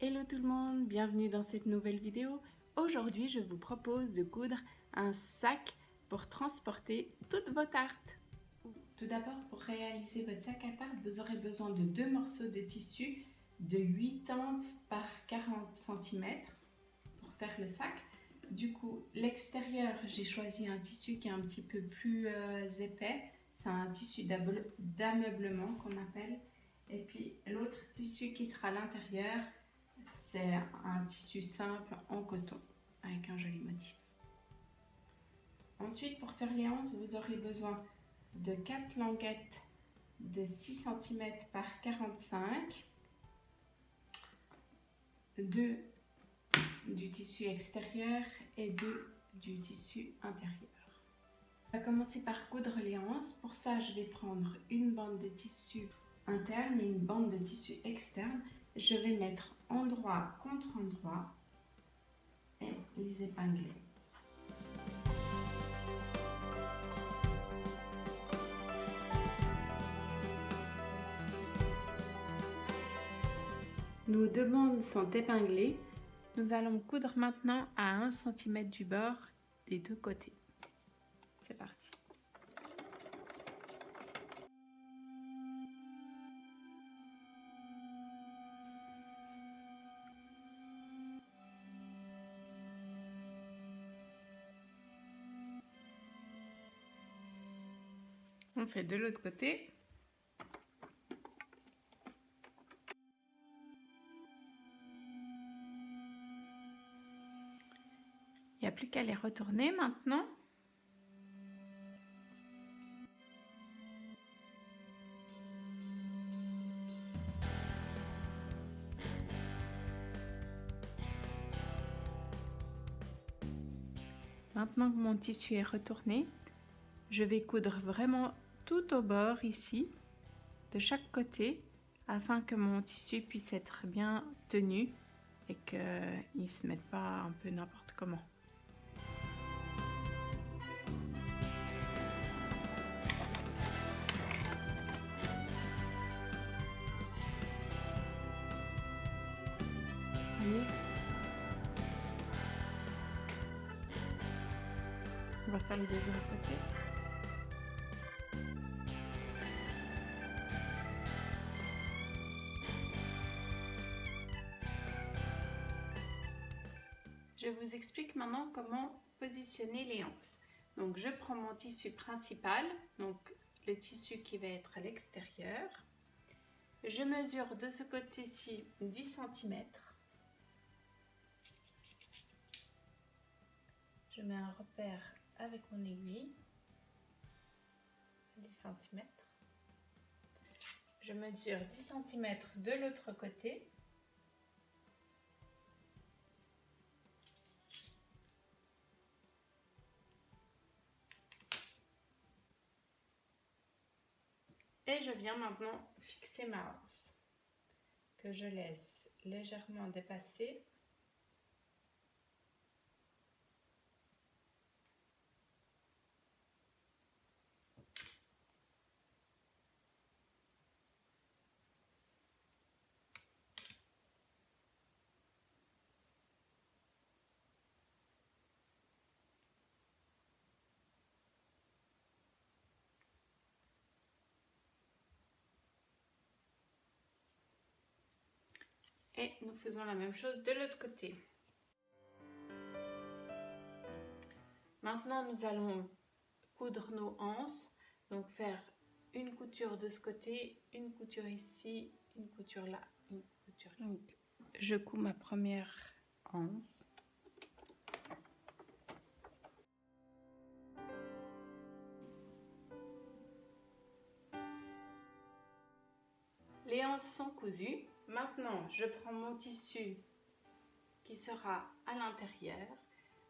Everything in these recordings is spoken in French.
Hello tout le monde, bienvenue dans cette nouvelle vidéo. Aujourd'hui, je vous propose de coudre un sac pour transporter toute votre tarte. Tout d'abord, pour réaliser votre sac à tarte, vous aurez besoin de 2 morceaux de tissu de 80 par 40 cm pour faire le sac. Du coup, l'extérieur, j'ai choisi un tissu qui est un petit peu plus épais. C'est un tissu d'ameublement qu'on appelle. Et puis l'autre tissu qui sera à l'intérieur, c'est un tissu simple en coton avec un joli motif. Ensuite, pour faire les anses, vous aurez besoin de 4 languettes de 6 cm par 45, 2 du tissu extérieur et 2 du tissu intérieur. On va commencer par coudre les anses. Pour ça, je vais prendre une bande de tissu interne et une bande de tissu externe. Je vais mettre endroit contre endroit et les épingler. Nos deux bandes sont épinglées. Nous allons coudre maintenant à 1 cm du bord des deux côtés. C'est parti. On fait de l'autre côté. Il n'y a plus qu'à les retourner maintenant. Maintenant que mon tissu est retourné, je vais coudre vraiment tout au bord ici, de chaque côté, afin que mon tissu puisse être bien tenu et qu'il ne se mette pas un peu n'importe comment. Voyez ? On va faire le deuxième côté. Je vous explique maintenant comment positionner les anses. Donc je prends mon tissu principal, donc le tissu qui va être à l'extérieur. Je mesure de ce côté-ci 10 cm. Je mets un repère avec mon aiguille, 10 cm. Je mesure 10 cm de l'autre côté. Et je viens maintenant fixer ma anse, que je laisse légèrement dépasser. Et nous faisons la même chose de l'autre côté. Maintenant, nous allons coudre nos anses. Donc faire une couture de ce côté, une couture ici, une couture là, une couture là. Donc, je couds ma première anse. Les anses sont cousues. Maintenant, je prends mon tissu qui sera à l'intérieur.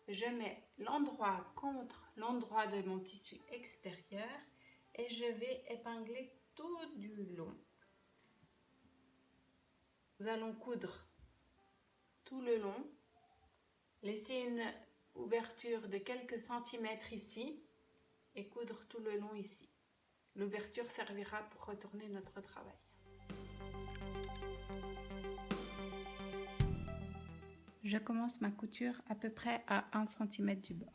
Je mets l'endroit contre l'endroit de mon tissu extérieur et je vais épingler tout du long. Nous allons coudre tout le long, laisser une ouverture de quelques centimètres ici et coudre tout le long ici. L'ouverture servira pour retourner notre travail. Je commence ma couture à peu près à 1 cm du bord.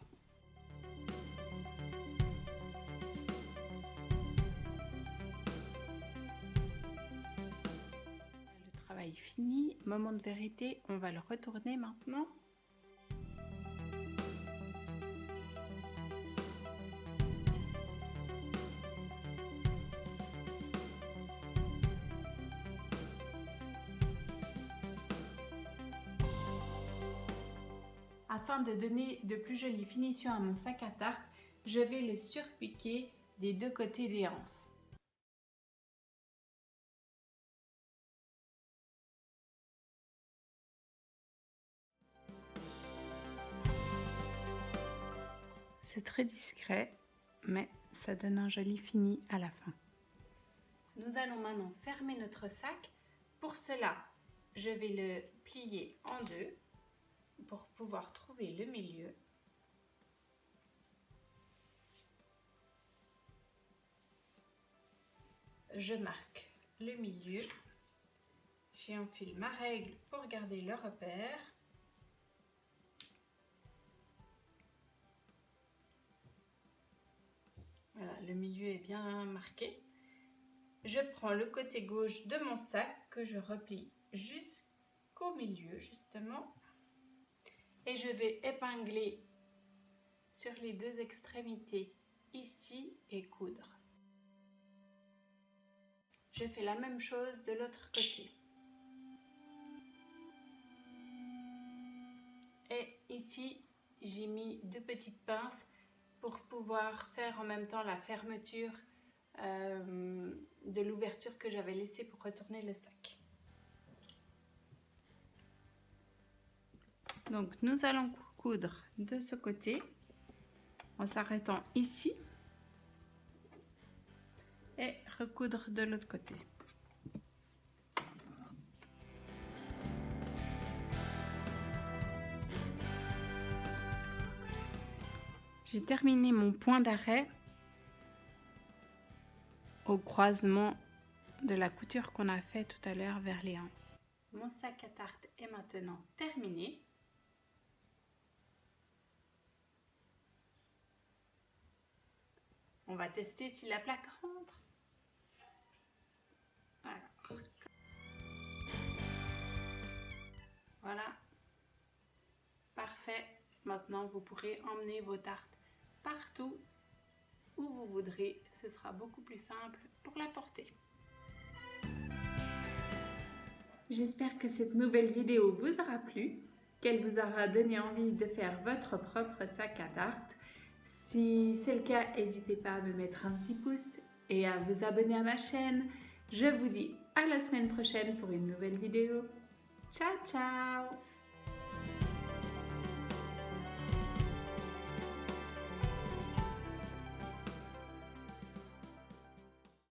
Le travail fini, moment de vérité, on va le retourner maintenant. Afin de donner de plus jolies finitions à mon sac à tarte, je vais le surpiquer des deux côtés des anses. C'est très discret, mais ça donne un joli fini à la fin. Nous allons maintenant fermer notre sac. Pour cela, je vais le plier en deux pour pouvoir trouver le milieu. Je marque le milieu. J'enfile ma règle pour garder le repère. Voilà, le milieu est bien marqué. Je prends le côté gauche de mon sac que je replie jusqu'au milieu justement. Et je vais épingler sur les deux extrémités ici et coudre. Je fais la même chose de l'autre côté. Et ici, j'ai mis deux petites pinces pour pouvoir faire en même temps la fermeture de l'ouverture que j'avais laissée pour retourner le sac. Donc nous allons coudre de ce côté en s'arrêtant ici et recoudre de l'autre côté. J'ai terminé mon point d'arrêt au croisement de la couture qu'on a fait tout à l'heure vers les anses. Mon sac à tarte est maintenant terminé. On va tester si la plaque rentre. Alors. Voilà. Parfait. Maintenant, vous pourrez emmener vos tartes partout où vous voudrez. Ce sera beaucoup plus simple pour la porter. J'espère que cette nouvelle vidéo vous aura plu, qu'elle vous aura donné envie de faire votre propre sac à tarte. Si c'est le cas, n'hésitez pas à me mettre un petit pouce et à vous abonner à ma chaîne. Je vous dis à la semaine prochaine pour une nouvelle vidéo. Ciao, ciao!